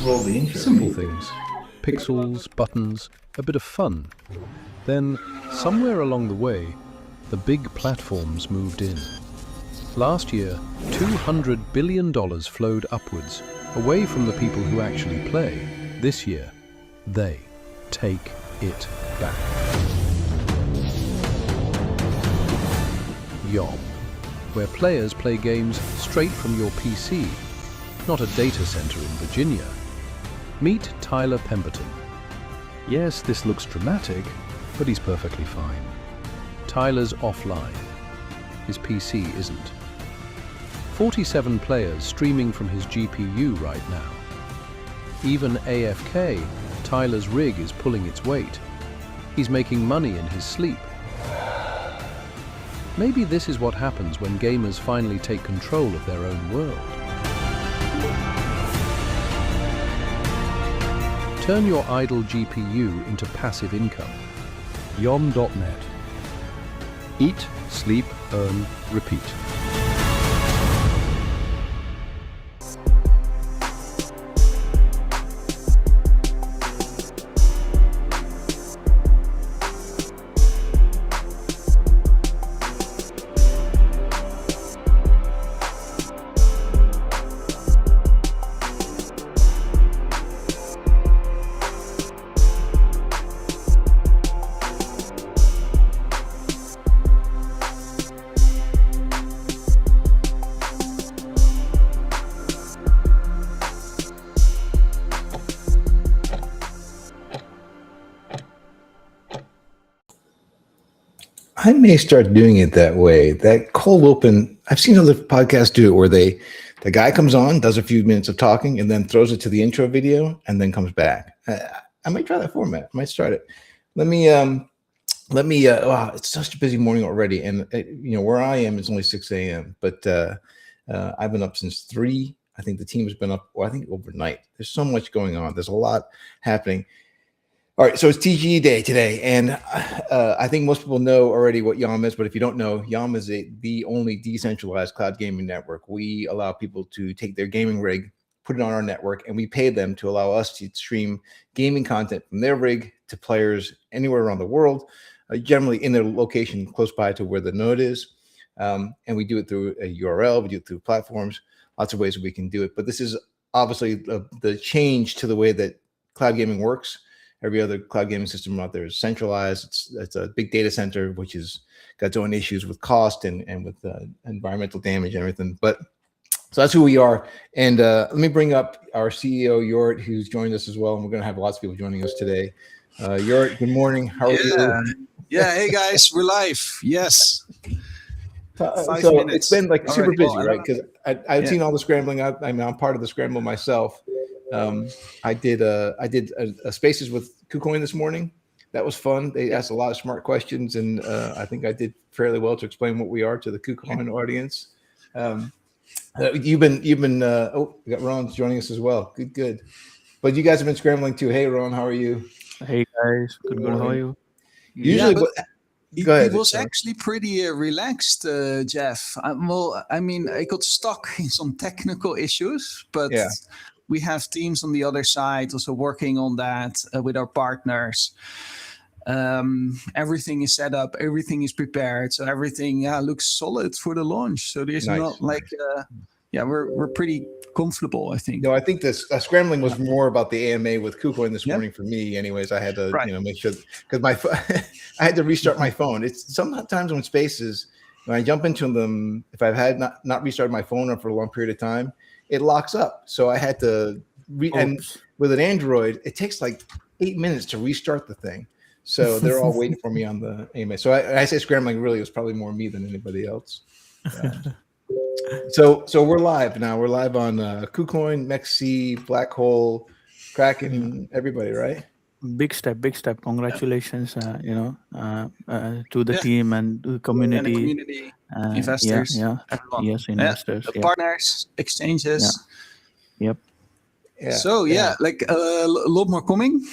Roll the intro. Simple things. Pixels, buttons, a bit of fun. Then, somewhere along the way, the big platforms moved in. Last year, $200 billion flowed upwards, away from the people who actually play. This year, they take it back. YOM, where players play games straight from your PC, not a data center in Virginia. Meet Tyler Pemberton. Yes, this looks dramatic, but he's perfectly fine. Tyler's offline. His PC isn't. 47 players streaming from his GPU right now. Even AFK, Tyler's rig is pulling its weight. He's making money in his sleep. Maybe this is what happens when gamers finally take control of their own world. Turn your idle GPU into passive income. YOM.net. Eat, sleep, earn, repeat. I may start doing it that way. That cold open, I've seen other podcasts do it where the guy comes on, does a few minutes of talking, and then throws it to the intro video, and then comes back. I might try that format. I might start it. Let me. Wow, it's such a busy morning already, and where I am it's only 6 a.m. But I've been up since 3. I think the team has been up. Well, I think overnight. There's so much going on. There's a lot happening. All right, so it's TGE Day today, and I think most people know already what YOM is, but if you don't know, YOM is the only decentralized cloud gaming network. We allow people to take their gaming rig, put it on our network, and we pay them to allow us to stream gaming content from their rig to players anywhere around the world, generally in their location close by to where the node is. And we do it through a URL, we do it through platforms, lots of ways that we can do it. But this is obviously the change to the way that cloud gaming works. Every other cloud gaming system out there is centralized. It's a big data center, which has got its own issues with cost and with environmental damage and everything. But so that's who we are. And let me bring up our CEO, Jort, who's joined us as well. And we're going to have lots of people joining us today. Jort, good morning. How are you? Yeah. Hey, guys, we're live. Yes. So it's been like super busy, right? Because I've seen all the scrambling. I'm part of the scramble myself. I did a Spaces with KuCoin this morning. That was fun. They asked a lot of smart questions, and I think I did fairly well to explain what we are to the KuCoin audience. You've been. We got Ron joining us as well. Good. But you guys have been scrambling too. Hey, Ron, how are you? Hey guys, good. How are you? Usually, go ahead. It was actually pretty relaxed, Jeff. I got stuck in some technical issues, but we have teams on the other side also working on that with our partners. Everything is set up, everything is prepared, so everything looks solid for the launch. So there's not like, we're pretty comfortable, I think. No, I think this scrambling was more about the AMA with KuCoin this morning for me. Anyways, I had to make sure because I had to restart my phone. It's sometimes when Spaces, when I jump into them, if I've had not restarted my phone for a long period of time, it locks up. So I had to and with an Android, it takes like 8 minutes to restart the thing. So they're all waiting for me on the AMA. So I say scrambling really was probably more me than anybody else. So we're live now. We're live on KuCoin, MEXC, Black Hole, Kraken, everybody, right? Big step. Congratulations, to the team and the community. Investors. Everyone. Yes, investors. The partners, exchanges. Yep. Yeah. So like a lot more coming,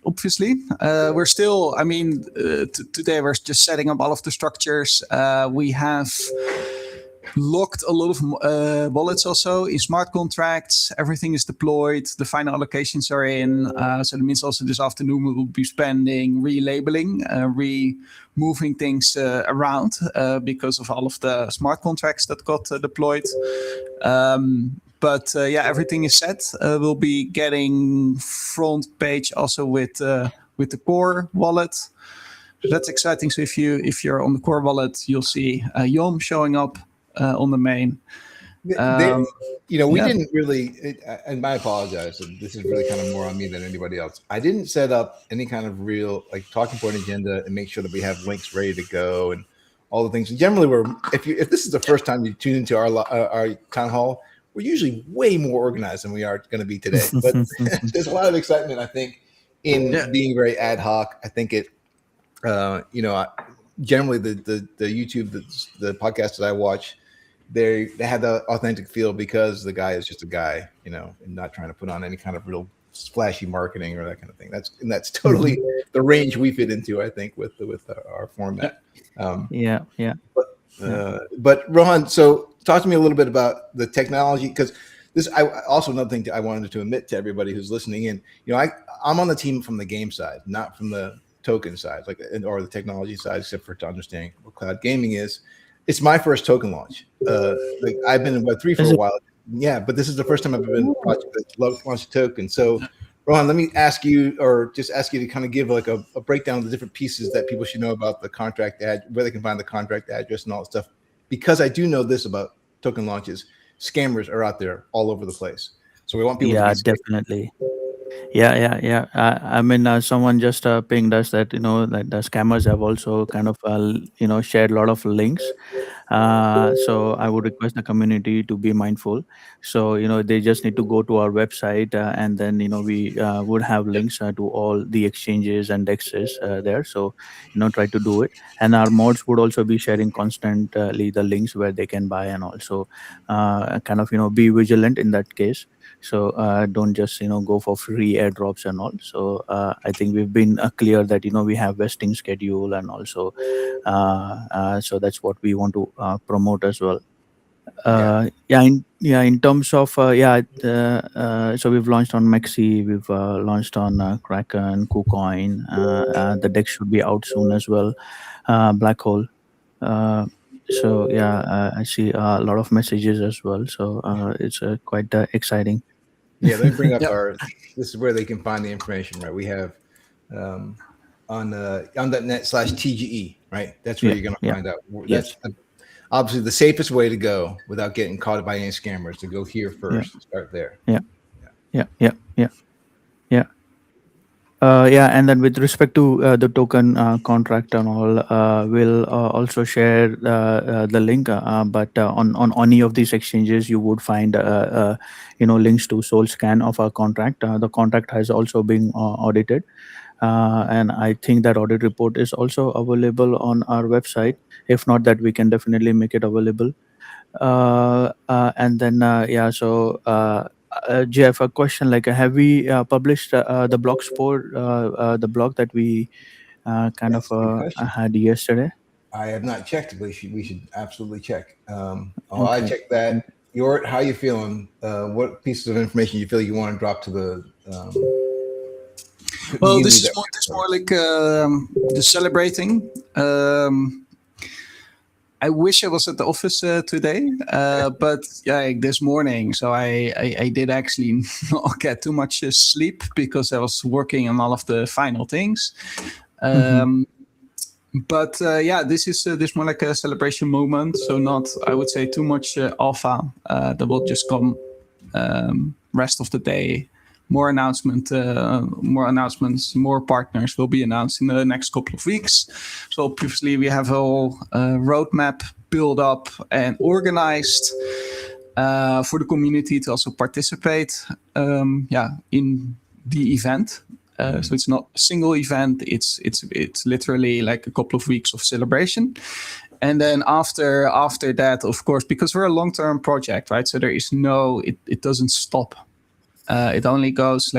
obviously. We're still, today we're just setting up all of the structures. We have locked a lot of wallets also in smart contracts. Everything is deployed. The final allocations are in. So that means also this afternoon we will be spending relabeling, removing things around because of all of the smart contracts that got deployed. But everything is set. We'll be getting front page also with the core wallet. So that's exciting. So if you're on the core wallet, you'll see YOM showing up on the main. We didn't really, and I apologize, and this is really kind of more on me than anybody else. I didn't set up any kind of real like talking point agenda and make sure that we have links ready to go and all the things. Generally, if this is the first time you tune into our town hall, we're usually way more organized than we are going to be today. But there's a lot of excitement, I think, in being very ad hoc. I think it, generally the YouTube, the podcast that I watch, they have the authentic feel because the guy is just a guy, and not trying to put on any kind of real splashy marketing or that kind of thing. That's totally the range we fit into, I think, with our format. But Rohan, so talk to me a little bit about the technology, because this also another thing I wanted to admit to everybody who's listening in. I'm on the team from the game side, not from the token side, or the technology side, except for to understanding what cloud gaming is. It's my first token launch. I've been in Web3 for a while. Yeah, but this is the first time I've been launch a token. So, Rohan, let me ask you to kind of give a breakdown of the different pieces that people should know about the contract where they can find the contract address and all that stuff. Because I do know this about token launches, scammers are out there all over the place. So we want people to be safe. Definitely. Yeah. I mean, someone just pinged us that that the scammers have also kind of shared a lot of links. So I would request the community to be mindful. So they just need to go to our website, and then we would have links to all the exchanges and dexes there. So try to do it, and our mods would also be sharing constantly the links where they can buy, and also kind of be vigilant in that case. So don't just go for free airdrops and all. So I think we've been clear that we have vesting schedule, and also so that's what we want to promote as well. In terms of so we've launched on Mexi, we've launched on Kraken, KuCoin. The deck should be out soon as well. Black Hole. So I see a lot of messages as well. So it's quite exciting. Yeah, let me bring up this is where they can find the information, right? We have on .net/TGE, right? That's where you're going to find out. That's obviously the safest way to go without getting caught by any scammers, to go here first, start there. And then with respect to the token contract and all, we'll also share the link. But on any of these exchanges, you would find links to soul scan of our contract. The contract has also been audited, and I think that audit report is also available on our website. If not, that we can definitely make it available. And then Jeff, a question, have we published the blogspot, the blog that we kind of had yesterday? I have not checked, but we should absolutely check. I checked that. How you feeling? What pieces of information you feel you want to drop to the this is more like the celebrating. I wish I was at the office today, but this morning. So I did actually not get too much sleep because I was working on all of the final things. But this is more like a celebration moment. So not, I would say, too much alpha. That will just come rest of the day. More announcements, more partners will be announced in the next couple of weeks. So obviously we have a whole roadmap built up and organized for the community to also participate in the event. So it's not a single event. It's literally like a couple of weeks of celebration. And then after that, of course, because we're a long-term project, right? So there is it doesn't stop. It only goes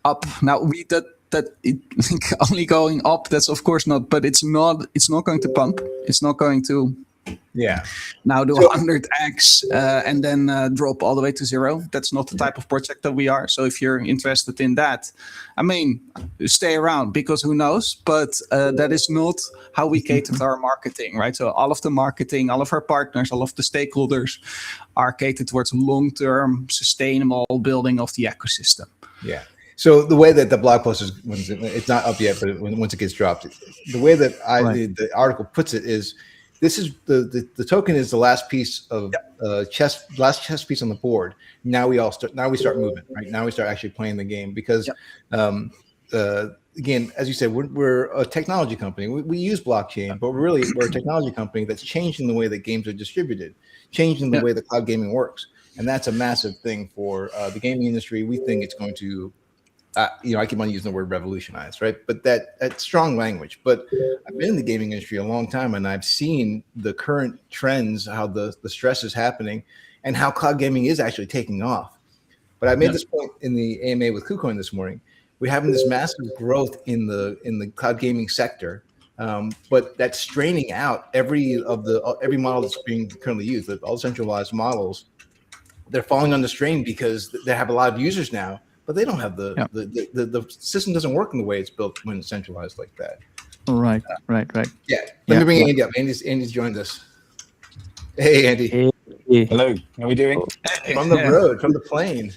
up. Now it only going up. That's of course not. But it's not going to pump. It's not going to Yeah. Now do 100x and then drop all the way to 0. That's not the type of project that we are. So if you're interested in that, I mean, stay around, because who knows? But that is not how we cater to our marketing, right? So all of the marketing, all of our partners, all of the stakeholders are catered towards long-term, sustainable building of the ecosystem. Yeah. So the way that the blog post is, it's not up yet, but once it gets dropped, the way that the article puts it is, this is the token is the last piece of last chess piece on the board. Now we start moving, right? Now we start actually playing the game, because again, as you said, we're a technology company. We use blockchain, but we're a technology company that's changing the way that games are distributed, changing the way that cloud gaming works, and that's a massive thing for the gaming industry. We think it's going to I keep on using the word revolutionize, right? But that's strong language. But I've been in the gaming industry a long time, and I've seen the current trends, how the stress is happening, and how cloud gaming is actually taking off. But I made this point in the AMA with KuCoin this morning. We're having this massive growth in the cloud gaming sector, but that's straining out every model that's being currently used. All centralized models, they're falling under strain because they have a lot of users now. But they don't have the system doesn't work in the way it's built when it's centralized like that. Right. Yeah. Let me bring Andy up. Andy's joined us. Hey, Andy. Hey. Hello. How are we doing? From the road, from the plane.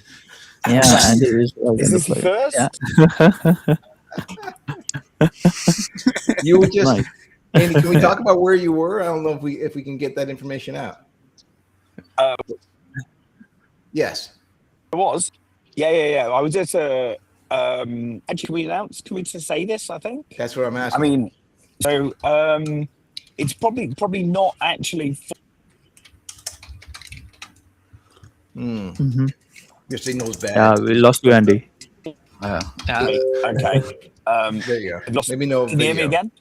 Yeah, Andy is this the first? Yeah. You were just Andy. Can we talk about where you were? I don't know if we can get that information out. Yes. It was. Yeah. I was at a. Actually, can we just say this? I think that's what I'm asking. I mean, so it's probably not actually. Your signal's bad. Yeah, we lost you, Andy. Okay. There you go. Let me know. Can you hear me again?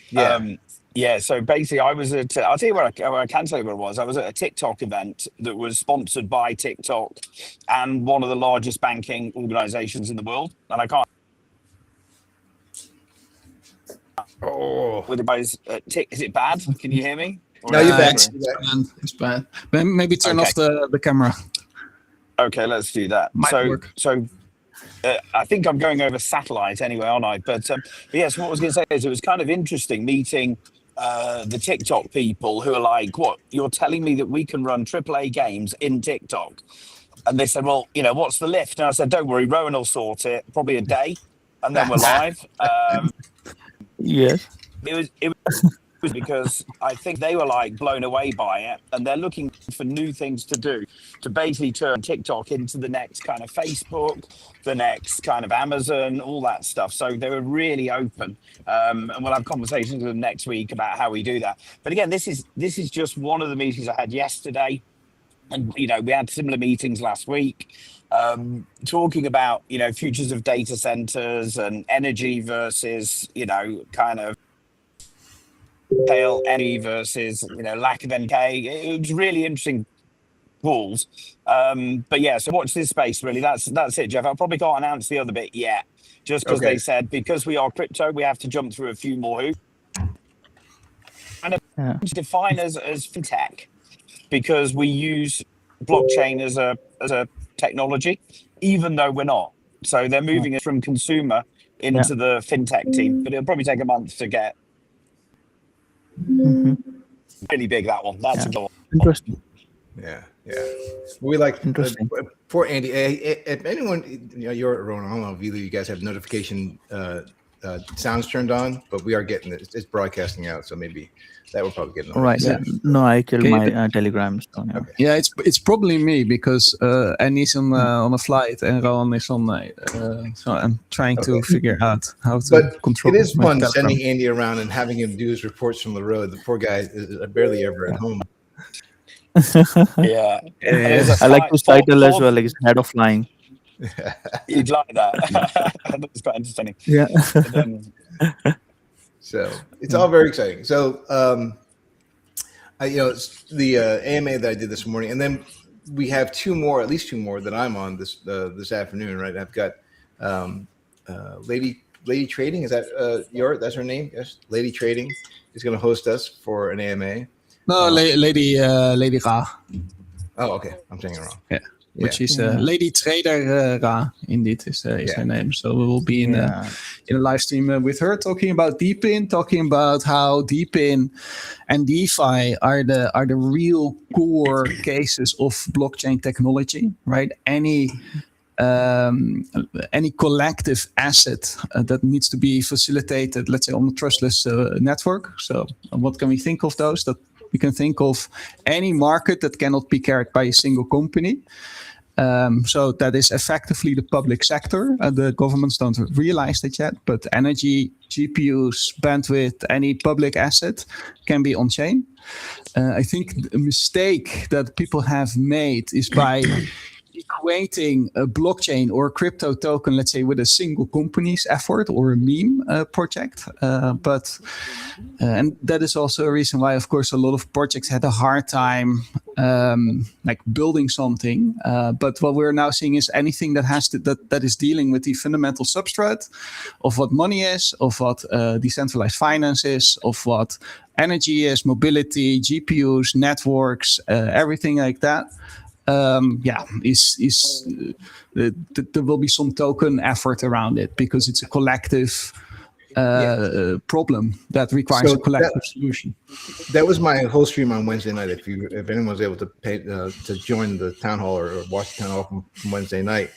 Yeah. Yeah, so basically I was at, I'll tell you what I can tell you what it was. I was at a TikTok event that was sponsored by TikTok and one of the largest banking organizations in the world. And I can't. With the guys at is it bad? Can you hear me? No, you're back. It's bad. Maybe turn off the camera. Okay, let's do that. Might work. So I think I'm going over satellite anyway, aren't I? But yes, what I was going to say is it was kind of interesting meeting the TikTok people who are like, what, you're telling me that we can run AAA games in TikTok? And they said, well, what's the lift? And I said, don't worry, Rowan will sort it, probably a day, and then we're live. Yes. It was because I think they were like blown away by it, and they're looking for new things to do to basically turn TikTok into the next kind of Facebook, the next kind of Amazon, all that stuff. So they were really open, and we'll have conversations with them next week about how we do that. But again, this is just one of the meetings I had yesterday, and we had similar meetings last week, talking about futures of data centers and energy versus kind of tail energy versus lack of NK. It was really interesting calls. But yeah, so watch this space really. That's it, Jeff. I probably can't announce the other bit yet, just because they said because we are crypto, we have to jump through a few more hoops. And define as fintech because we use blockchain as a technology, even though we're not. So they're moving us from consumer into the fintech team, but it'll probably take a month to get. Really big, that one. That's a good one. Interesting. Yeah. We like interesting. For Andy, if anyone, you're at Rowan, I don't know if either of you guys have notification sounds turned on, but we are getting it. It's broadcasting out, so maybe that will probably get right. Yeah. No, I killed my telegrams. So, Okay. Yeah, it's probably me because Annie's on a flight and Rowan is on. So I'm trying to figure out how to control. It is fun telegram. sending Andy around and having him do his reports from the road. The poor guy is barely ever at home. Yeah. I like this title as well, like head of flying. You'd like that. That's quite interesting. Yeah. So it's all very exciting. So the AMA that I did this morning, and then we have at least two more that I'm on this afternoon. Right, I've got Lady Trading. Is that that's her name? Yes, Lady Trading is going to host us for an AMA. No, Lady Ra. Oh, okay. I'm saying it wrong. Yeah. Which is Yeah. Lady Trader Ra, indeed, is her name. So we will be in a live stream with her, talking about Deepin, talking about how Deepin and DeFi are the real core cases of blockchain technology, right? Any collective asset that needs to be facilitated, let's say, on a trustless network. So what can we think of those? That we can think of any market that cannot be carried by a single company. So that is effectively the public sector. The governments don't realize that yet, but energy, GPUs, bandwidth, any public asset can be on-chain. I think the mistake that people have made is by equating a blockchain or a crypto token, let's say, with a single company's effort or a meme project. And that is also a reason why, of course, a lot of projects had a hard time like building something. But what we're now seeing is anything that is dealing with the fundamental substrate of what money is, of what decentralized finance is, of what energy is, mobility, GPUs, networks, everything like that. There will be some token effort around it because it's a collective problem that requires a collective solution. That was my whole stream on Wednesday night. If anyone was able to pay to join the town hall or watch the town hall from Wednesday night,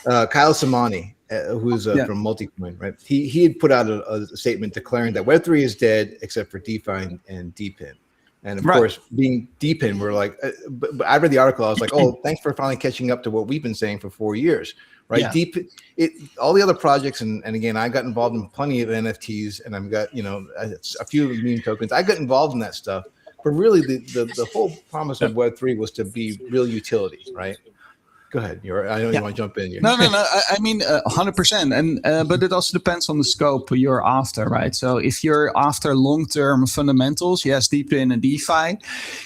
Kyle Samani, who's from Multicoin, right? He had put out a statement declaring that Web3 is dead except for DeFi and Deepin. And of course, being Deepin, we're like, but I read the article. I was like, oh, thanks for finally catching up to what we've been saying for 4 years, right? Yeah. All the other projects, and again, I got involved in plenty of NFTs, and I've got a few meme tokens. I got involved in that stuff, but really, the whole promise of Web3 was to be real utility, right? Go ahead. I know you want to jump in. No. I mean, 100%. And but it also depends on the scope you're after, right? So if you're after long-term fundamentals, yes, Deepin and DeFi.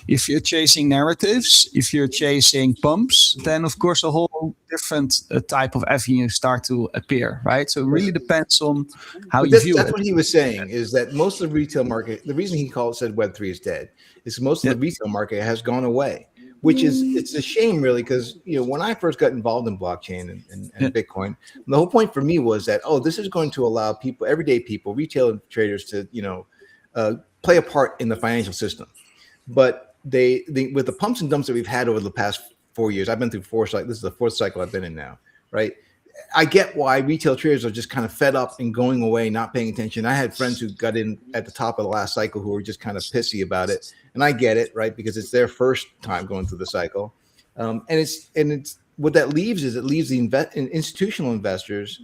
If you're chasing narratives, if you're chasing pumps, then of course a whole different type of avenue start to appear, right? So it really depends on how you view it. That's what he was saying, is that most of the retail market, the reason he said Web3 is dead, is most of the retail market has gone away. Which is, it's a shame, really, because when I first got involved in blockchain and Bitcoin, the whole point for me was that this is going to allow people, everyday people, retail traders, to play a part in the financial system. But they with the pumps and dumps that we've had over the past 4 years, I've been through 4 cycles. This is the 4th cycle I've been in now, right? I get why retail traders are just kind of fed up and going away, not paying attention. I had friends who got in at the top of the last cycle who were just kind of pissy about it. And I get it, right? Because it's their first time going through the cycle. And it's what that leaves is it leaves the institutional investors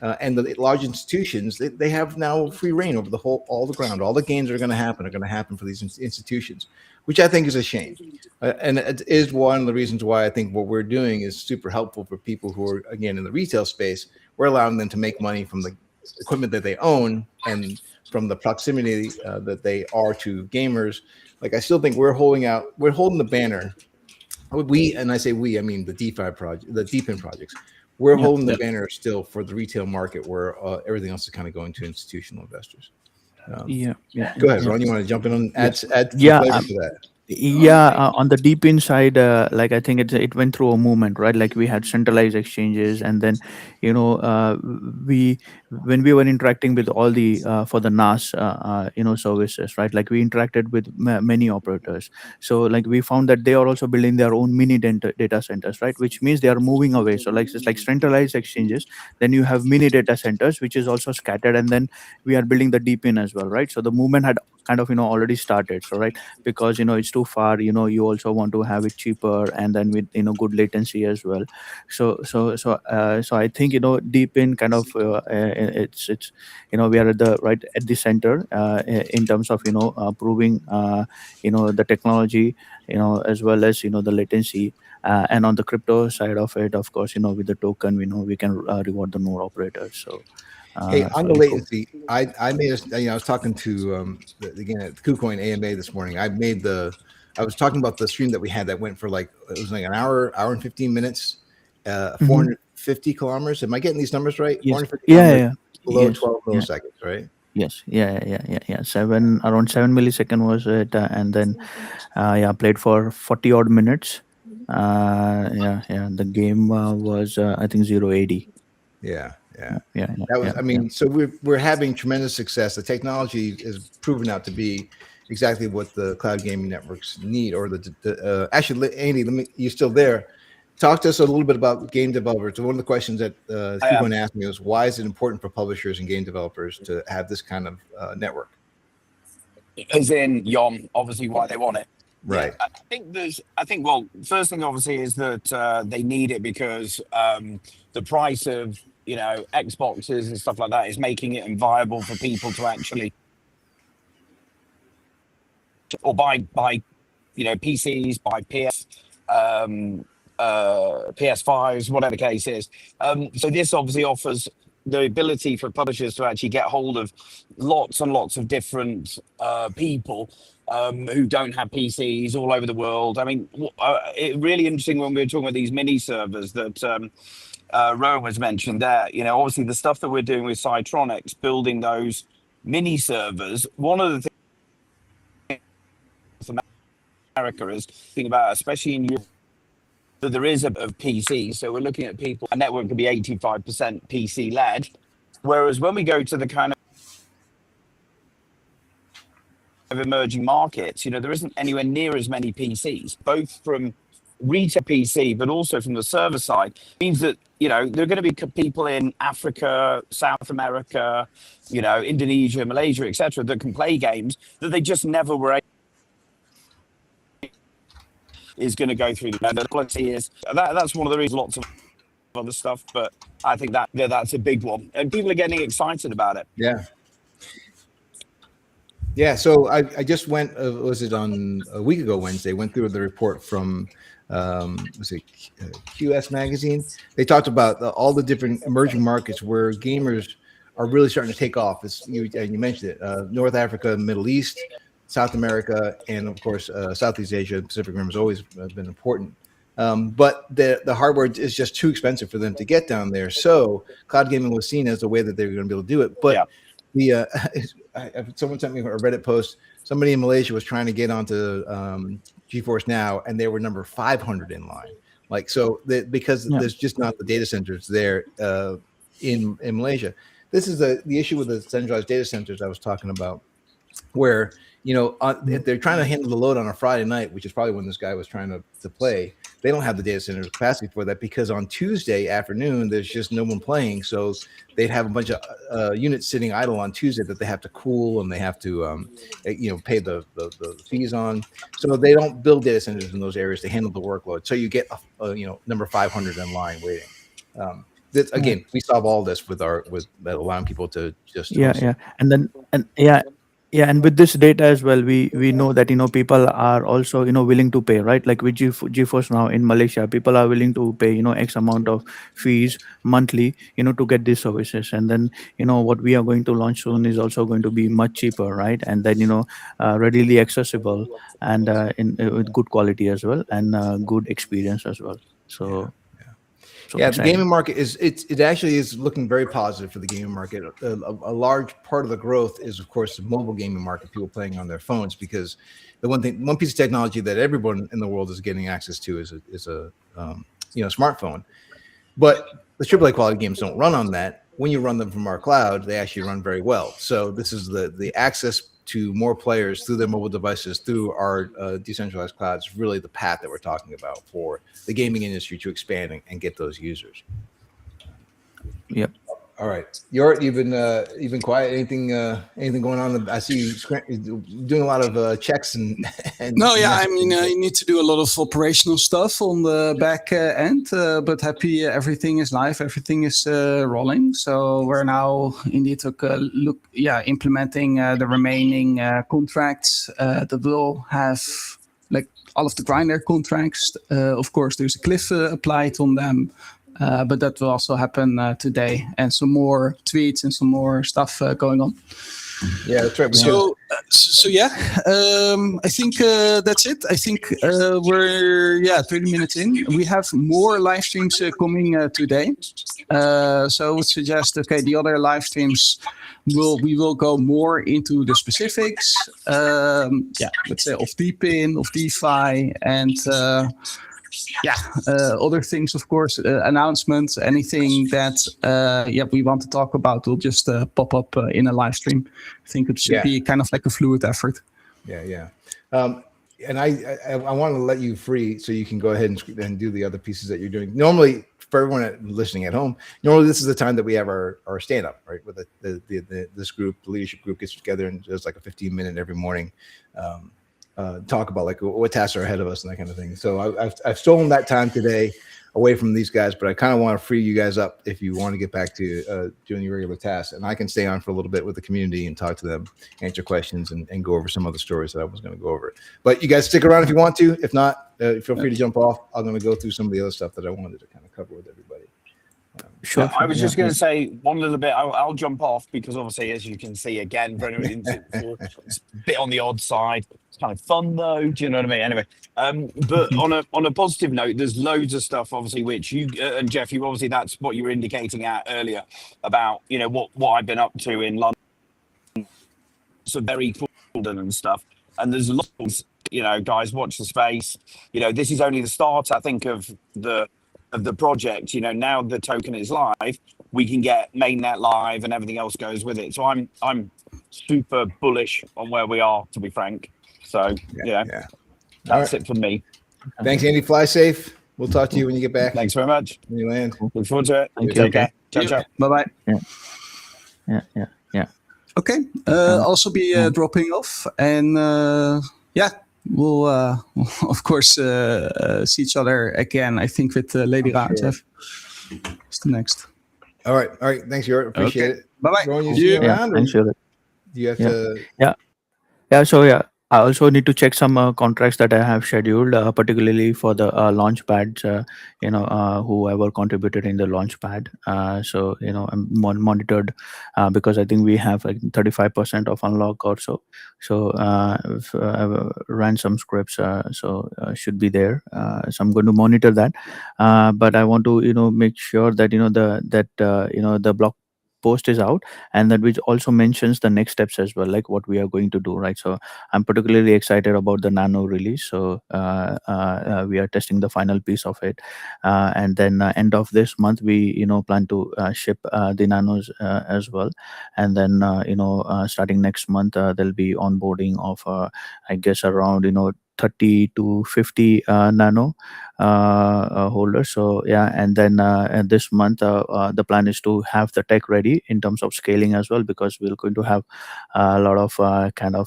and the large institutions. They have now free reign over all the ground. All the gains are going to happen for these institutions, which I think is a shame. And it is one of the reasons why I think what we're doing is super helpful for people who are, again, in the retail space. We're allowing them to make money from the equipment that they own and from the proximity that they are to gamers. Like, I still think we're holding the banner. And I say we, I mean the DeFi project, the Deepin projects. We're holding the banner still for the retail market, where everything else is kind of going to institutional investors. Go ahead, Ron. You want to jump in on add flavor to that? On the Deepin side, like, I think it went through a movement, right? Like, we had centralized exchanges, and then when we were interacting with all the for the NAS services, right? Like, we interacted with many operators. So like, we found that they are also building their own mini data centers, right? Which means they are moving away. So like, it's like centralized exchanges, then you have mini data centers, which is also scattered, and then we are building the Deepin as well, right? So the movement had kind of already started. So right, because it's too far, you also want to have it cheaper, and then with good latency as well. So I think Deepin kind of it's we are at the center in terms of proving the technology, as well as the latency, and on the crypto side of it, of course, with the token, we can reward the node operators. So hey, on the latency, I made I was talking to again at KuCoin AMA this morning. I was talking about the stream that we had that went for it was like an hour and 15 minutes, 450 kilometers. Am I getting these numbers right? Yes. 450 kilometers below 12 milliseconds, right? Yes, yeah. Around 7 millisecond was it, and then played for 40 odd minutes. Yeah. The game was I think 080. Yeah. Yeah. That was, I mean, so we're having tremendous success. The technology is proven out to be exactly what the cloud gaming networks need. Or actually, Andy, you're still there. Talk to us a little bit about game developers. So one of the questions that people asked me was, why is it important for publishers and game developers to have this kind of network? As in YOM, obviously why they want it. Right. Yeah, well, first thing obviously is that they need it because the price of, Xboxes and stuff like that is making it inviable for people to actually, or buy PCs, buy PS5s, whatever the case is. So this obviously offers the ability for publishers to actually get hold of lots and lots of different people who don't have PCs all over the world. I mean, it's really interesting when we were talking about these mini servers that Rowan was mentioned there. Obviously the stuff that we're doing with Cytronics, building those mini servers, one of the things America is thinking about, especially in Europe, that there is of PC. So we're looking at people, a network could be 85% PC led. Whereas when we go to the kind of emerging markets, there isn't anywhere near as many PCs, both from retail PC, but also from the server side. It means that, there are going to be people in Africa, South America, Indonesia, Malaysia, etc., that can play games that they just never were able is going to go through the quality is that's one of the reasons, lots of other stuff, but I think that's a big one and people are getting excited about it. So I just went was it on a week ago Wednesday, went through the report from was it QS magazine. They talked about all the different emerging markets where gamers are really starting to take off. You mentioned it, North Africa, Middle East, South America, and of course Southeast Asia. Pacific Rim has always been important, but the hardware is just too expensive for them to get down there. So cloud gaming was seen as the way that they were going to be able to do it. But someone sent me a Reddit post. Somebody in Malaysia was trying to get onto GeForce Now, and they were number 500 in line. Because there's just not the data centers there in Malaysia. This is the issue with the centralized data centers I was talking about, where if they're trying to handle the load on a Friday night, which is probably when this guy was trying to play, they don't have the data center capacity for that, because on Tuesday afternoon there's just no one playing. So they'd have a bunch of units sitting idle on Tuesday that they have to cool, and they have to pay the fees on. So they don't build data centers in those areas to handle the workload. So you get number 500 in line waiting. Again, we solve all this with allowing people to just and with this data as well, we know that people are also willing to pay, right? Like with GeForce Now in Malaysia, people are willing to pay X amount of fees monthly to get these services. And then what we are going to launch soon is also going to be much cheaper, right? And then readily accessible, and with good quality as well, and good experience as well. So the gaming market it actually is looking very positive for the gaming market. A large part of the growth is, of course, the mobile gaming market, people playing on their phones, because the one piece of technology that everyone in the world is getting access to is a smartphone. But the AAA quality games don't run on that. When you run them from our cloud, they actually run very well. So this is the access to more players through their mobile devices, through our decentralized clouds, really the path that we're talking about for the gaming industry to expand and get those users. Yep. All right, you've been quiet. Anything going on? I see you doing a lot of checks and. No, yeah, I mean, you need to do a lot of operational stuff on the back end, but happy everything is live, everything is rolling. So we're now indeed implementing the remaining contracts that will have all of the Grindr contracts. Of course, there's a cliff applied on them. But that will also happen today, and some more tweets and some more stuff going on. Yeah, that's right. So So yeah, I think that's it. I think we're 30 minutes in. We have more live streams coming today. So I would suggest the other live streams we will go more into the specifics. Let's say of DPIN, of DeFi, and other things, of course, announcements, anything that we want to talk about will just pop up in a live stream. I think it should be kind of like a fluid effort. Yeah. And I want to let you free so you can go ahead and do the other pieces that you're doing. Normally, for everyone listening at home, normally this is the time that we have our stand up, right? With this group, the leadership group gets together and does like a 15-minute every morning. Talk about like what tasks are ahead of us and that kind of thing. So I've stolen that time today away from these guys, but I kind of want to free you guys up if you want to get back to doing your regular tasks. And I can stay on for a little bit with the community and talk to them, answer questions, and go over some other stories that I was going to go over. But you guys stick around if you want to. If not, feel free to jump off. I'm going to go through some of the other stuff that I wanted to kind of cover with everybody. Sure. I was just going to say one little bit. I'll jump off because obviously, as you can see, again, for anyone it's a bit on the odd side. It's kind of fun though. Do you know what I mean? Anyway, but on a positive note, there's loads of stuff obviously which you and Jeff, you obviously that's what you were indicating at earlier about what I've been up to in London. So very cool and stuff. And there's lots, guys, watch the space. This is only the start, I think, of the project. Now the token is live, we can get mainnet live and everything else goes with it. So I'm super bullish on where we are, to be frank. So that's it from me. Thanks, Andy. Fly safe. We'll talk to you when you get back. Thanks very much. When you land. Look forward to it. Thank you. Take care. Ciao. Bye. Yeah. Okay. Also be dropping off, and we'll of course see each other again. I think with Lady Ra. Jeff. It's the next. All right. Thanks, Jort. Appreciate it. Bye. You around? I'm sure. Do you have to? Yeah. So I also need to check some contracts that I have scheduled, particularly for the launch pads. Whoever contributed in the launch pad. So I'm monitored because I think we have like 35% of unlock or so. So I've ran some scripts, should be there. So I'm going to monitor that. But I want to make sure that the block post is out, and that which also mentions the next steps as well, like what we are going to do, right? So I'm particularly excited about the nano release. So we are testing the final piece of it, and then end of this month we plan to ship the nanos as well, and then starting next month there'll be onboarding of I guess around 30 to 50 nano holders. So and then this month the plan is to have the tech ready in terms of scaling as well, because we're going to have a lot of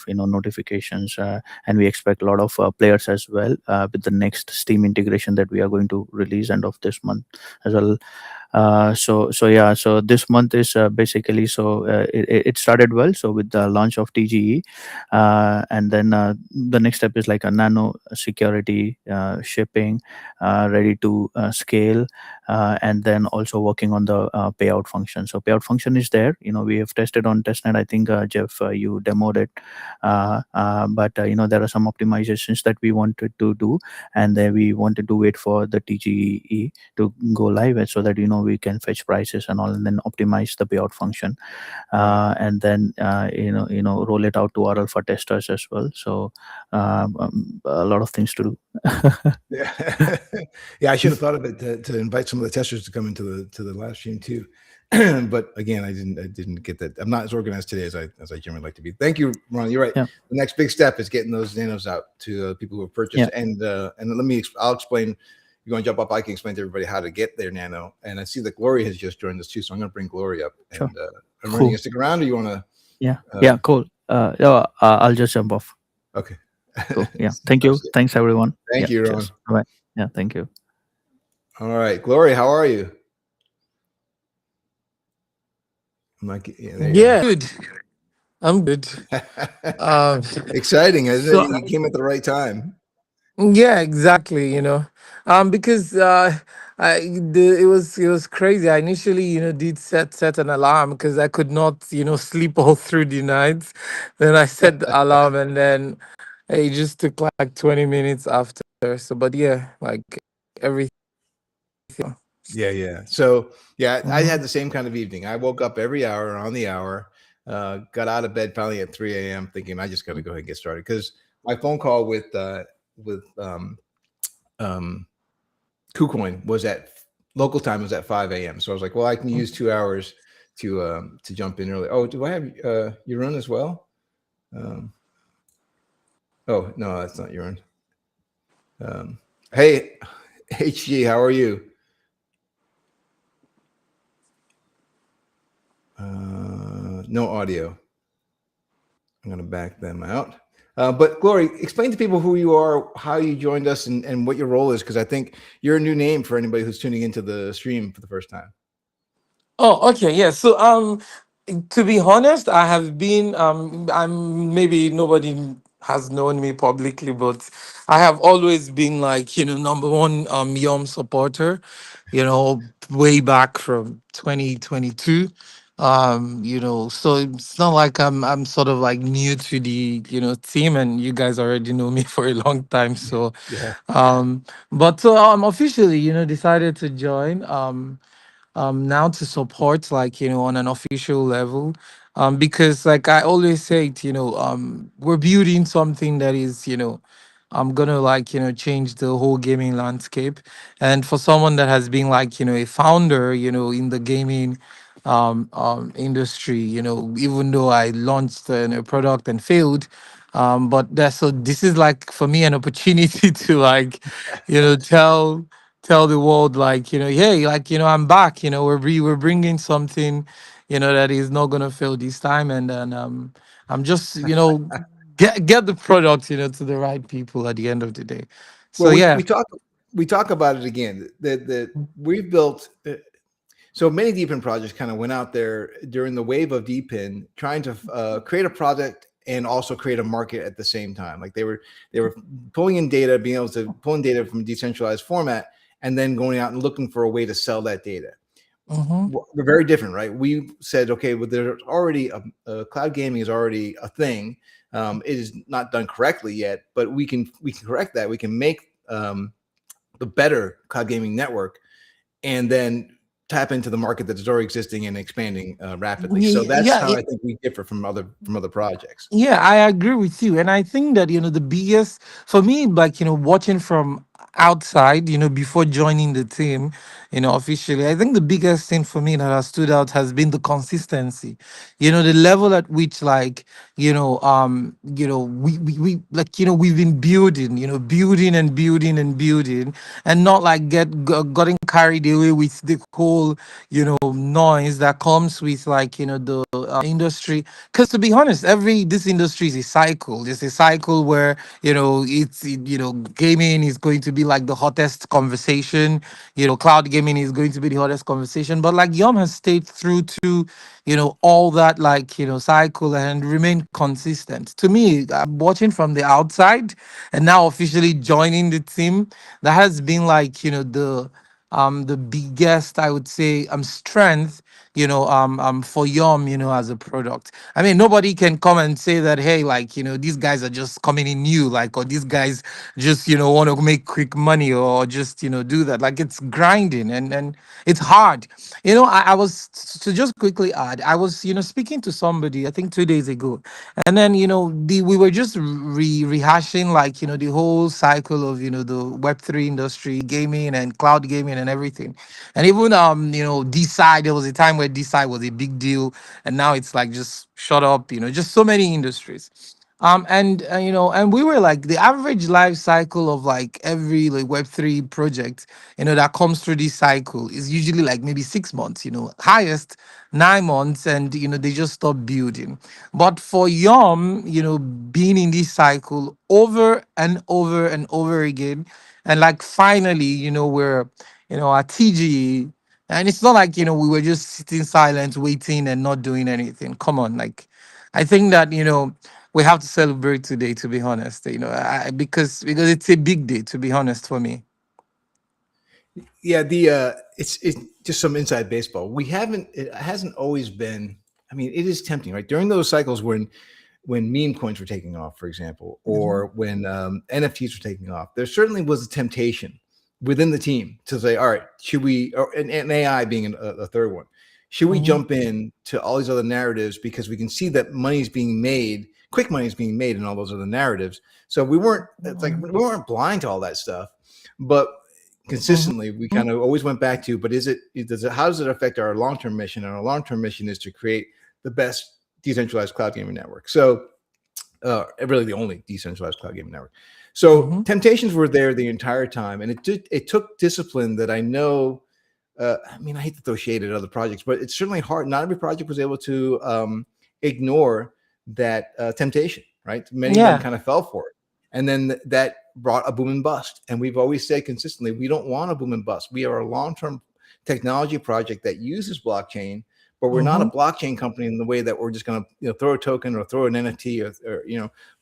notifications, and we expect a lot of players as well with the next Steam integration that we are going to release end of this month as well. So this month is basically it started well, so with the launch of TGE, and then the next step is like a nano security, shipping, ready to scale, and then also working on the payout function. So payout function is there. We have tested on testnet. I think Jeff, you demoed it, but there are some optimizations that we wanted to do, and then we wanted to wait for the TGE to go live, and so that we can fetch prices and all, and then optimize the payout function, and then roll it out to our alpha testers as well. So a lot of things to do. I should have thought of it to invite some of the testers to come into the live stream too. But again, I didn't get that. I'm not as organized today as I generally like to be. Thank you, Ron. You're right. Yeah. The next big step is getting those nanos out to people who have purchased. And I'll explain. You're going to jump up. I can explain to everybody how to get their nano. And I see that Glory has just joined us too, so I'm going to bring Glory up. Sure. And I'm running to stick around, or you want to? Yeah. Cool. I'll just jump off. Okay. Cool. Yeah. Thank you. Thanks everyone. Thank you, Ron. Bye. Yeah. Thank you. All right, Glory, how are you? Good. I'm good. Exciting, isn't it? You came at the right time. Yeah, exactly. Because it was crazy. I initially, did set an alarm because I could not, sleep all through the night. Then I set the alarm, and then it just took like 20 minutes after. So, but yeah, like everything. Yeah, yeah. So yeah, I Mhm. had the same kind of evening. I woke up every hour on the hour, got out of bed finally at 3 a.m. thinking I just got to go ahead and get started because my phone call with um, KuCoin was at local time was at 5 a.m. So I was like, well, I can use 2 hours to jump in early. Oh, do I have your run as well? Um, oh no, that's not your run. Hey, HG, how are you? No audio. I'm going to back them out. But Glory, explain to people who you are, how you joined us, and what your role is, because I think you're a new name for anybody who's tuning into the stream for the first time. Oh, okay, yeah. So, to be honest, I have been I'm maybe nobody has known me publicly, but I have always been like, number one YOM supporter, way back from 2022. So it's not like I'm sort of like new to the, team, and you guys already know me for a long time. So Yeah. but so I'm officially, decided to join. Now to support, like, on an official level, because like I always say it, we're building something that is, I'm gonna, like, change the whole gaming landscape. And for someone that has been, like, a founder, in the gaming industry, even though I launched a product and failed, but that's, so this is like for me an opportunity to, like, tell the world, like, hey, like, I'm back, we're bringing something, that is not gonna fail this time. And then I'm just, get the product, to the right people at the end of the day. So Well, we yeah. we talk about it again. That we've built. So many Deepin projects kind of went out there during the wave of Deepin, trying to create a product and also create a market at the same time. Like they were pulling in data, being able to pull in data from a decentralized format, and then going out and looking for a way to sell that data. Hmm. We're very different, right? We said, okay, well, there's already cloud gaming is already a thing. It is not done correctly yet, but we can correct that. We can make the better cloud gaming network, and then tap into the market that is already existing and expanding rapidly. So that's Yeah, how I think we differ from other projects. yeah, I agree with you. And I think that, the biggest, for me, like, watching from outside, before joining the team, officially, I think the biggest thing for me that has stood out has been the consistency, the level at which, like, we like, we've been building, building and building and building, and not like getting carried away with the whole, noise that comes with, like, the industry. Because to be honest, every this industry is a cycle. It's a cycle where, gaming is going to be like the hottest conversation. Cloud gaming is going to be the hottest conversation. But like Yom has stayed through to, all that, like, cycle, and remain consistent. To me, I'm watching from the outside and now officially joining the team. That has been like, the biggest, I would say, strength, for Yum, as a product. I mean, nobody can come and say that, hey, like, these guys are just coming in new, like, or these guys just, want to make quick money, or just, do that. Like, it's grinding, and it's hard. I was, to just quickly add, I was, speaking to somebody, I think 2 days ago, and then, we were just rehashing, like, the whole cycle of, the Web3 industry, gaming and cloud gaming and everything. And even, D-side, there was a time where D-side was a big deal, and now it's like just shut up, just so many industries. And we were like, the average life cycle of like every like Web3 project, that comes through this cycle is usually like maybe 6 months, highest 9 months, and they just stop building. But for Yom, being in this cycle over and over and over again, and like finally, we're, at TG, and it's not like, we were just sitting silent, waiting and not doing anything. Come on, like, I think that, we have to celebrate today, to be honest, because it's a big day, to be honest, for me. yeah, it's just some inside baseball. We haven't it hasn't always been. I mean, it is tempting, right? During those cycles when meme coins were taking off, for example, Mhm. or when NFTs were taking off, there certainly was a temptation within the team to say, all right, should we, or and AI being a third one, should we Mhm. jump in to all these other narratives because we can see that money is being made, quick money is being made in all those other narratives. So we weren't, it's like Mhm. we weren't blind to all that stuff, but Mhm. consistently we kind of always went back to, but how does it affect our long-term mission? And our long-term mission is to create the best decentralized cloud gaming network. So really the only decentralized cloud gaming network. So Mhm. temptations were there the entire time, and it took discipline that I know. I mean, I hate to throw shade at other projects, but it's certainly hard. Not every project was able to ignore that temptation. Right? Many of them Yeah. kind of fell for it, and then that brought a boom and bust. And we've always said consistently, we don't want a boom and bust. We are a long-term technology project that uses blockchain, but we're not a Mhm. blockchain company in the way that we're just going to throw a token or throw an NFT or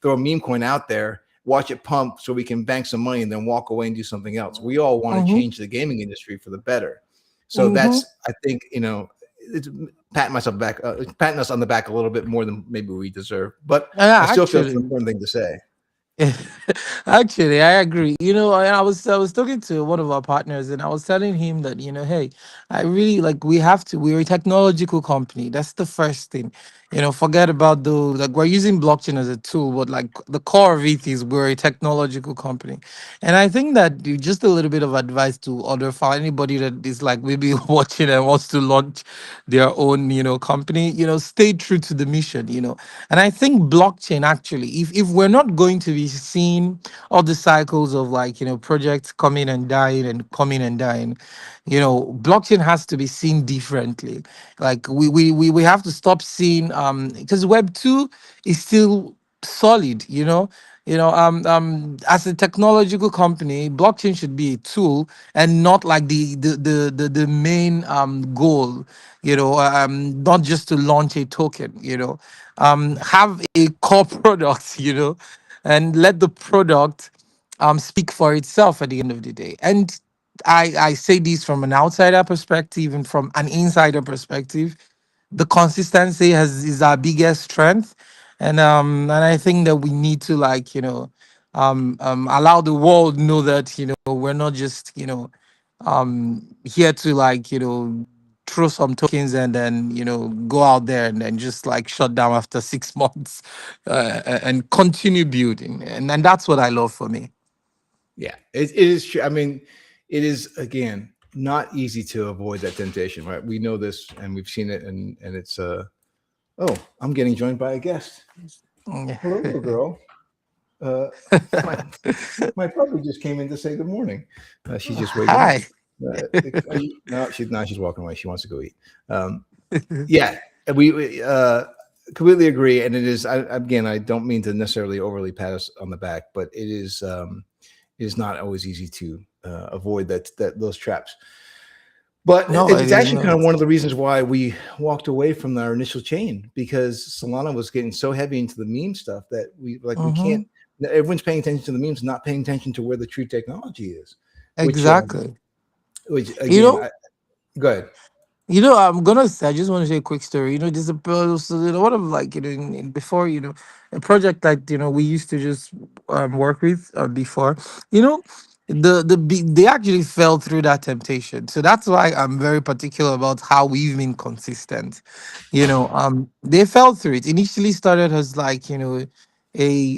throw a meme coin out there, watch it pump so we can bank some money and then walk away and do something else. We all want to Mhm. change the gaming industry for the better. So Mhm. that's, I think, it's patting myself back, patting us on the back a little bit more than maybe we deserve. But Yeah, I still feel it's an actually. important thing to say. Actually, I agree. I was talking to one of our partners, and I was telling him that, hey, I really like we have to. We're a technological company. That's the first thing. Forget about the like we're using blockchain as a tool, but like the core of it is we're a technological company. And I think that just a little bit of advice to other for anybody that is like maybe watching and wants to launch their own, company, stay true to the mission. And I think blockchain actually, if we're not going to be seeing all the cycles of like, projects coming and dying and coming and dying, blockchain has to be seen differently. Like we have to stop seeing because Web 2 is still solid, as a technological company, blockchain should be a tool and not like the main goal, not just to launch a token, have a core product, and let the product speak for itself at the end of the day. And I say this from an outsider perspective and from an insider perspective. The consistency is our biggest strength, and I think that we need to like allow the world know that we're not just here to like throw some tokens and then go out there and then just like shut down after 6 months, and continue building, and that's what I love for me. Yeah, it is true. I mean, it is again not easy to avoid that temptation, right? We know this and we've seen it, and it's oh, I'm getting joined by a guest. Hello, little girl. Uh, my my puppy just came in to say good morning. She's just waking up. Hi. No, she's walking away. She wants to go eat. Yeah, we completely agree, and it is. Again, I don't mean to necessarily overly pat us on the back, but it is not always easy to avoid that those traps. But No, it it's is actually kind not. of one of the reasons why we walked away from our initial chain, because Solana was getting so heavy into the meme stuff that we Hmm. can't. Everyone's paying attention to the memes, not paying attention to where the true technology is. Which Exactly. which You again, know, go ahead. I just want to say a quick story. There's one of like, before, a project that, we used to just work with before, you know, they actually fell through that temptation. So that's why I'm very particular about how we've been consistent. They fell through it. Initially started as like, a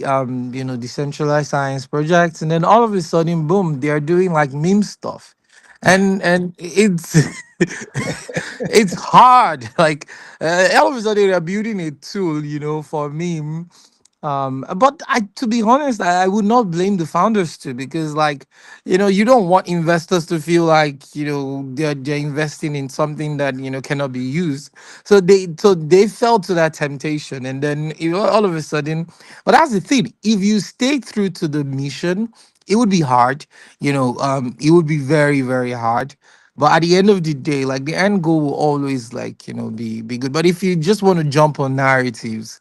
decentralized science project, and then all of a sudden, boom, they are doing like meme stuff, and it's it's hard. Like all of a sudden, they're building a tool, for meme. But to be honest, I would not blame the founders too, because like, you don't want investors to feel like, they're investing in something that, cannot be used. So they fell to that temptation, and then, all of a sudden, but that's the thing. If you stay true to the mission, it would be hard, it would be very, very hard. But at the end of the day, like the end goal will always like, be good. But if you just want to jump on narratives,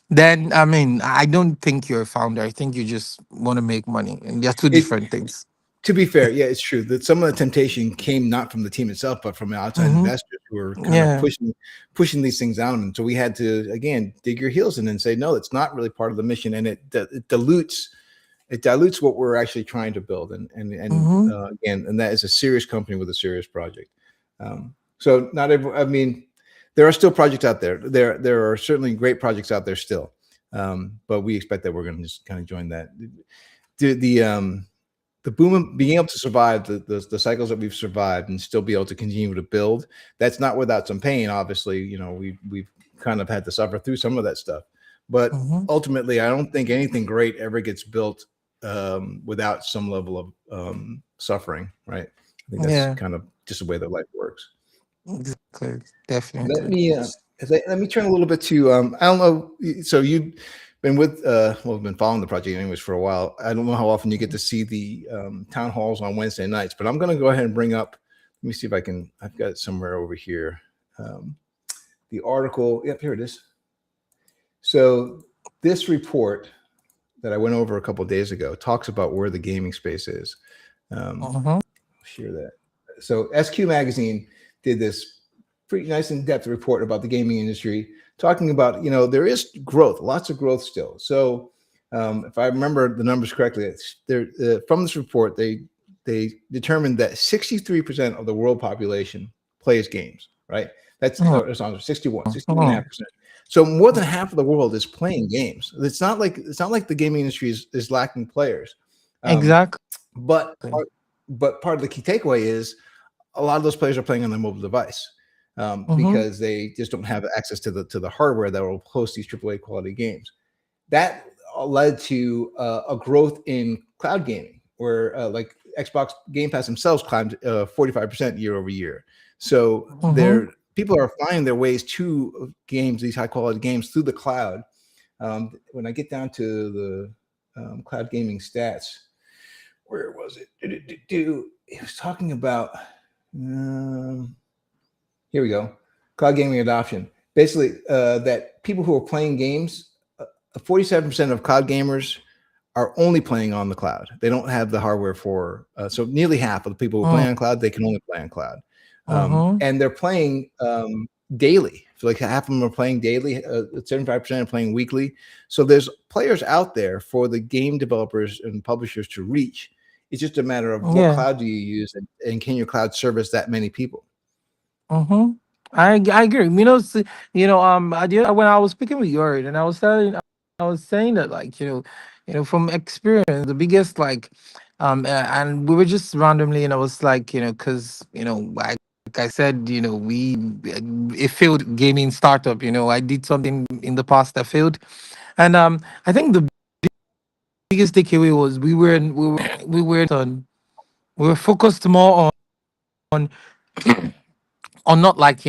then I mean, I don't think you're a founder. I think you just want to make money, and they're two It different things. To be fair, yeah, it's true that some of the temptation came not from the team itself, but from outside Mm-hmm. investors who were kind of Yeah. pushing these things down. And so we had to again dig your heels in and say, no, it's not really part of the mission, and it dilutes what we're actually trying to build. And Mm-hmm. again, and that is a serious company with a serious project. So not every, I mean, there are still projects out there. There are certainly great projects out there still, but we expect that we're going to just kind of join that. The boom of being able to survive the cycles that we've survived and still be able to continue to build, that's not without some pain. Obviously, you know, we've kind of had to suffer through some of that stuff, but Mm-hmm. ultimately, I don't think anything great ever gets built without some level of suffering, right? I think that's Yeah. kind of just the way that life works. Exactly. Let Definitely. me let me turn a little bit to I don't know. So you've been with well, been following the project anyways for a while. I don't know how often you get to see the town halls on Wednesday nights, but I'm going to go ahead and bring up. Let me see if I can. I've got it somewhere over here. The article. Yep, here it is. So this report that I went over a couple of days ago talks about where the gaming space is. Mm-hmm. Share that. So SQ Magazine did this pretty nice in-depth report about the gaming industry, talking about, you know, there is growth, lots of growth still. So if I remember the numbers correctly, from this report, they determined that 63% of the world population plays games, right? That's Mm-hmm. 61.5%. So more than half of the world is playing games. It's not like the gaming industry is lacking players. Exactly. But part of the key takeaway is a lot of those players are playing on their mobile device Mm-hmm. because they just don't have access to the hardware that will host these AAA quality games. That led to a growth in cloud gaming, where like Xbox Game Pass themselves climbed 45% year over year. So Mm-hmm. people are finding their ways to games, these high quality games, through the cloud. When I get down to the cloud gaming stats, where was it? It was talking about. Here we go. Cloud gaming adoption. Basically, that people who are playing games, 47% of cloud gamers are only playing on the cloud. They don't have the hardware for. So nearly half of the people who play on cloud, they can only play on cloud, and they're playing daily. So like half of them are playing daily. 75% are playing weekly. So there's players out there for the game developers and publishers to reach. It's just a matter of what cloud do you use, and can your cloud service that many people? Mm-hmm. I agree. When I was speaking with Yuri, and I was saying that, like, from experience, the biggest, like, and we were just randomly, and I was like, because like I said, a failed gaming startup. I did something in the past that failed, and I think the biggest takeaway was we were focused more on not, like,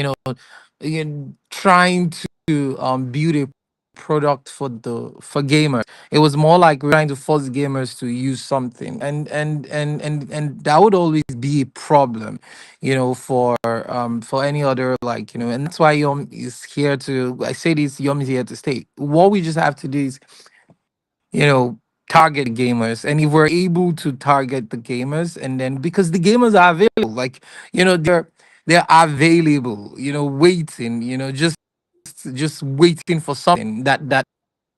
trying to build a product for gamers. It was more like we're trying to force gamers to use something, and that would always be a problem, for any other, like, and that's why Yom is here to. I say this, Yom is here to stay. What we just have to do is, target gamers, and if we're able to target the gamers, and then, because the gamers are available, like, they're available, waiting, just waiting for something that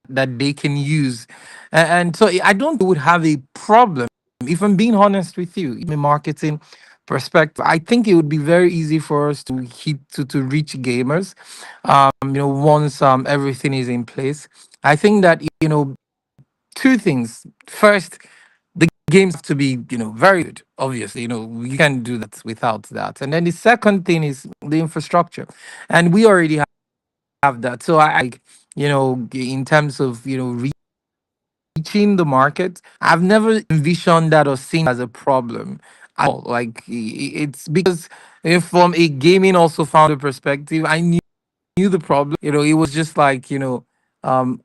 they can use. And so I don't think we would have a problem, if I'm being honest with you, in a marketing perspective. I think it would be very easy for us to reach gamers, once everything is in place. I think that, two things. First, the games have to be, very good. Obviously, you can't do that without that. And then the second thing is the infrastructure, and we already have that. So in terms of, reaching the market, I've never envisioned that or seen as a problem at all. Like, it's because, from a gaming also founder perspective, I knew the problem. It was just like, um,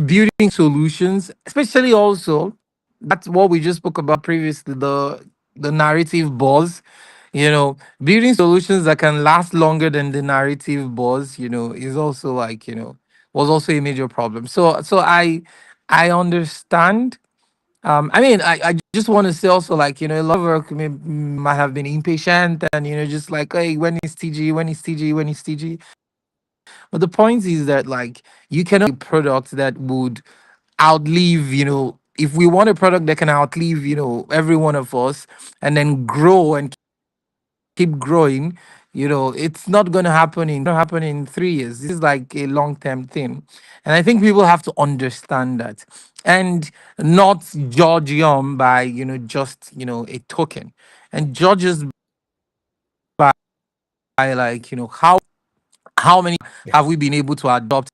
building solutions, especially also, that's what we just spoke about previously, the narrative buzz. Building solutions that can last longer than the narrative buzz, is also, like, was also a major problem. So I understand. I mean, I just just want to say also, like, a lot of work might have been impatient, and just like, hey, when is TG, when is TG, when is TG. But the point is that, like, you cannot a product that would outlive, if we want a product that can outlive, every one of us, and then grow and keep growing, it's not going to happen in 3 years. This is like a long-term thing. And I think people have to understand that, and not judge Yum by, just, a token, and judge us by, like, how many Yeah. have we been able to adopt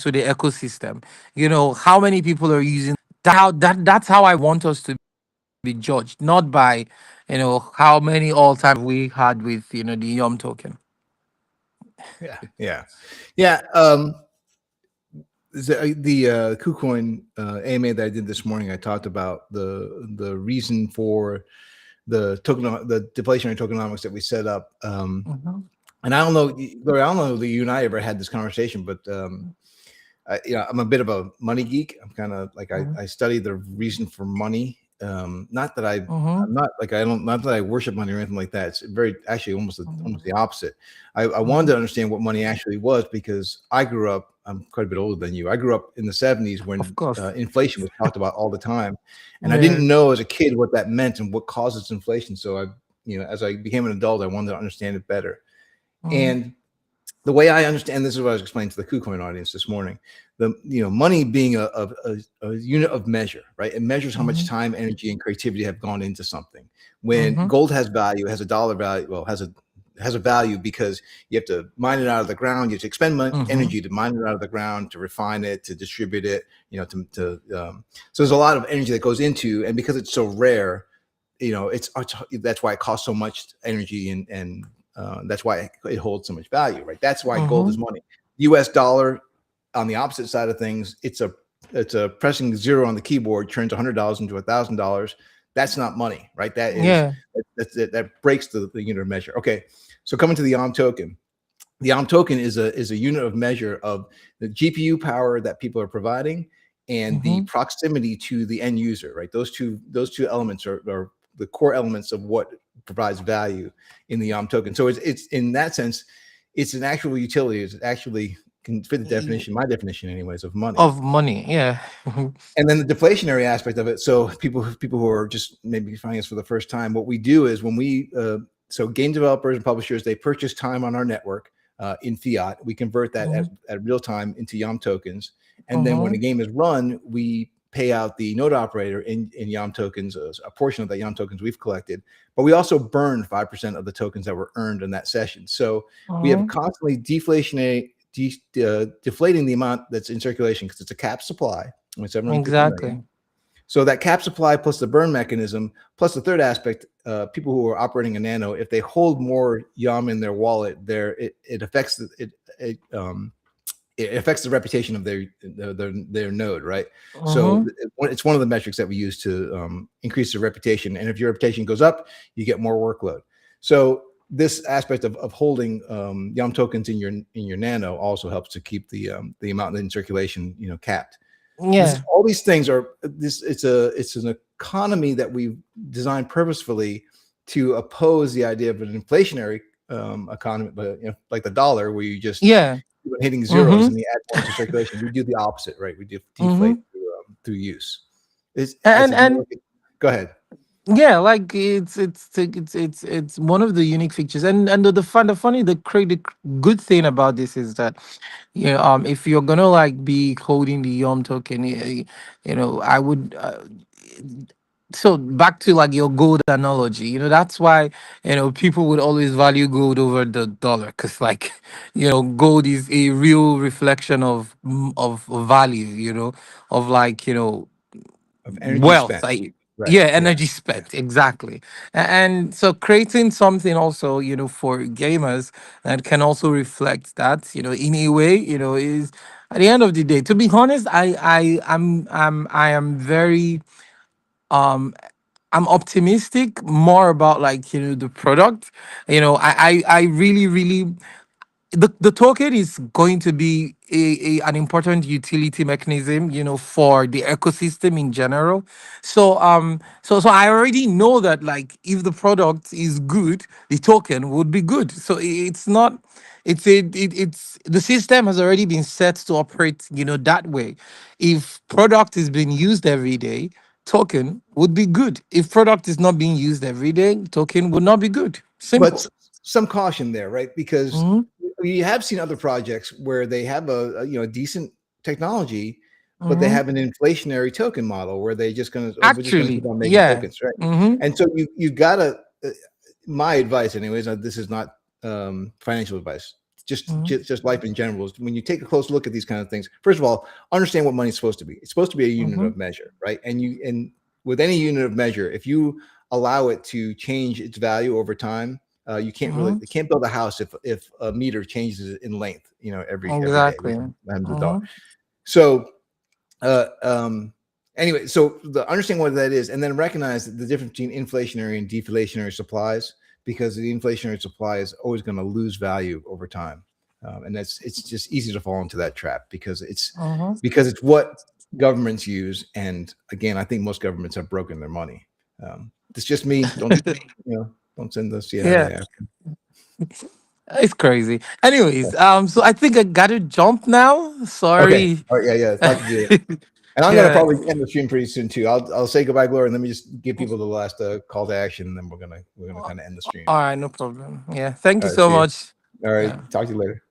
to the ecosystem. How many people are using that's how I want us to be judged, not by, how many all time we had with, the Yum token. Yeah. Yeah. Yeah. The KuCoin AMA that I did this morning, I talked about the reason for the deflationary tokenomics that we set up. Mhm. And I don't know, Lori, I don't know that you and I ever had this conversation, but I'm a bit of a money geek. I'm kind of like I study the reason for money. Not that I'm not like I don't not that I worship money or anything like that. It's very actually almost the opposite. I wanted to understand what money actually was because I grew up. I'm quite a bit older than you. I grew up in the 70s Of when course. inflation was talked about all the time, and I Yeah. didn't know as a kid what that meant and what causes inflation. So as I became an adult, I wanted to understand it better. Mhm. And the way I understand this is what I was explaining to the KuCoin audience this morning. Money being a unit of measure, right? It measures how much Mhm. time, energy, and creativity have gone into something. When Mhm. gold has value, it has a dollar value. Well, has a value because you have to mine it out of the ground. You have to expend Mhm. energy to mine it out of the ground, to refine it, to distribute it. So there's a lot of energy that goes into, and because it's so rare, it's that's why it costs so much energy and that's why it holds so much value, right? That's why gold is Mhm. money. US dollar, on the opposite side of things, it's a pressing zero on the keyboard turns $100 into $1,000. That's not money, right? Yeah. That breaks the unit of measure. Okay, so coming to the YOM token. The YOM token is a unit of measure of the GPU power that people are providing and the Mhm. proximity to the end user, right? Those two elements are the core elements of what provides value in the YOM token. So it's in that sense, it's an actual utility. It's actually can fit the definition, my definition anyways, of money. Of money. Yeah. And then the deflationary aspect of it. So people who are just maybe finding us for the first time, what we do is when we so game developers and publishers, they purchase time on our network in fiat. We convert that Mhm. at real time into YOM tokens, and then when the Mhm. game is run, we pay out the node operator in YOM tokens, a portion of that YOM tokens we've collected. But we also burn 5% of the tokens that were earned in that session. So we have Mhm. constantly deflating the amount that's in circulation because it's a cap supply. It's 750 million. Exactly. So that cap supply plus the burn mechanism, plus the third aspect, people who are operating a nano, if they hold more YOM in their wallet, it affects it affects the reputation of their node, right? So Mhm. it's one of the metrics that we use to increase the reputation. And if your reputation goes up, you get more workload. So this aspect of holding YOM tokens in your nano also helps to keep the amount in circulation, capped. Yeah. All these things are this. It's an economy that we've designed purposefully to oppose the idea of an inflationary economy, but like the dollar, where you just Yeah. keep on hitting zeros Mhm. and you add more into circulation. We do the opposite, right? We deflate Mhm. through use. It's And more. and Go ahead. yeah, like it's one of the unique features, and the good thing about this is that, if you're gonna like be holding the Yom token, I would, so back to like your gold analogy, that's why, people would always value gold over the dollar, because, like, gold is a real reflection of value, of, like, Of energy wealth. spent. Right. Yeah, Yeah. energy spent, exactly. And so creating something also, for gamers that can also reflect that, in a way, is, at the end of the day, to be honest, I am very, um I'm optimistic more about, like, the product. I really, really, the token is going to be an important utility mechanism, for the ecosystem in general. So I already know that, like, if the product is good, the token would be good. So it's not, it's the system has already been set to operate, that way. If product is being used every day, token would be good. If product is not being used every day, token would not be good. But Simple. some caution there, right? Because Mhm, you have seen other projects where they have a decent technology, but they mhm. have an inflationary token model where they just we're just gonna keep Actually, on making yeah. tokens, right? Mm-hmm. And so you gotta. My advice, anyways, this is not financial advice. Mm-hmm. Just life in general is when you take a close look at these kind of things. First of all, understand what money's supposed to be. It's supposed to be a unit Mm-hmm. of measure, right? And with any unit of measure, if you allow it to change its value over time, you Mm-hmm. can't build a house if a meter changes in length, every day, Exactly. which happens with dog. Mm-hmm. So uh, um, anyway, so understand what that is, and then recognize the difference between inflationary and deflationary supplies, because the inflationary supply is always going to lose value over time, and it's just easy to fall into that trap Mm-hmm. because it's what governments use, and again, I think most governments have broken their money. It's just me. Don't send the Yeah, CIA after. it's crazy. Anyways, so I think I gotta jump now. Okay. Sorry. All right. Yeah. Yeah. It's a lot to do. And I'm gonna Yeah. probably end the stream pretty soon too. I'll say goodbye, Gloria, and let me just give people the last call to action, and then we're gonna kind of end the stream. All right, no problem. Yeah. Thank you All right, so see you. much. All right, Yeah. talk to you later.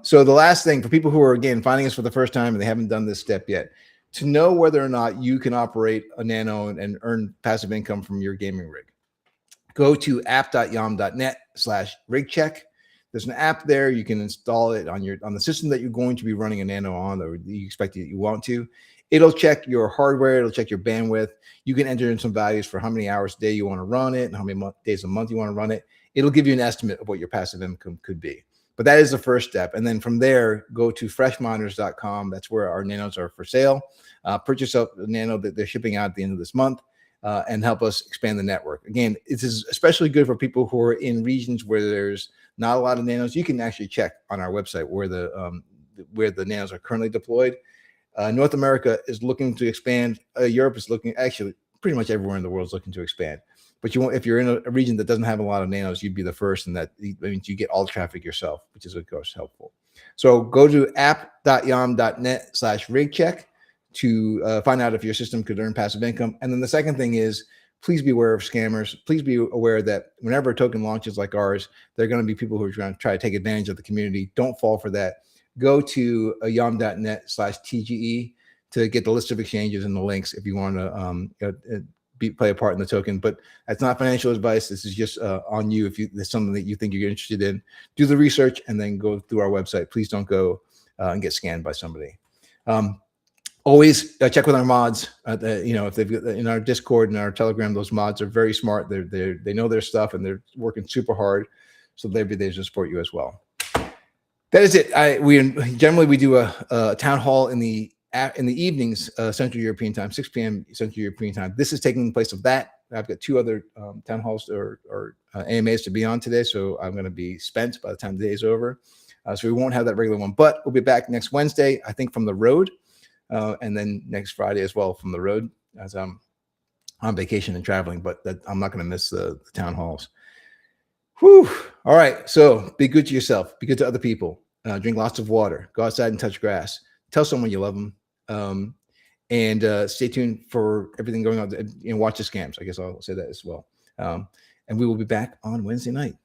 So the last thing for people who are again finding us for the first time and they haven't done this step yet, to know whether or not you can operate a Nano and earn passive income from your gaming rig, go to app.yom.net/rigcheck. There's an app there. You can install it on the system that you're going to be running a Nano on, or you expect that you want to. It'll check your hardware. It'll check your bandwidth. You can enter in some values for how many hours a day you want to run it and how many days a month you want to run it. It'll give you an estimate of what your passive income could be. But that is the first step. And then from there, go to freshmonitors.com. That's where our Nanos are for sale. Purchase a Nano that they're shipping out at the end of this month. And help us expand the network. Again, this is especially good for people who are in regions where there's not a lot of Nanos. You can actually check on our website where the Nanos are currently deployed. North America is looking to expand. Europe is looking, actually, pretty much everywhere in the world is looking to expand. But if you're in a region that doesn't have a lot of Nanos, you'd be the first, and that means you get all the traffic yourself, which is, of course, helpful. So go to app.yom.net/rigcheck to find out if your system could earn passive income. And then the second thing is, please be aware of scammers. Please be aware that whenever a token launches like ours, there are going to be people who are going to try to take advantage of the community. Don't fall for that. Go to yom.net/TGE to get the list of exchanges and the links if you want to play a part in the token. But that's not financial advice. This is just on you. If there's something that you think you're interested in, do the research and then go through our website. Please don't go and get scanned by somebody. Always check with our mods. If they've got in our Discord and our Telegram, those mods are very smart. They know their stuff and they're working super hard, so they'll be there to support you as well. That is it. We generally do a town hall in the evenings, Central European time, 6 p.m. Central European time. This is taking place of that. I've got two other town halls or AMAs to be on today, so I'm going to be spent by the time the day is over. So we won't have that regular one, but we'll be back next Wednesday, I think, from the road. And then next Friday as well from the road, as I'm on vacation and traveling, but I'm not going to miss the town halls. Whew. All right. So be good to yourself. Be good to other people. Drink lots of water. Go outside and touch grass. Tell someone you love them. And stay tuned for everything going on. Watch the scams. I guess I'll say that as well. And we will be back on Wednesday night.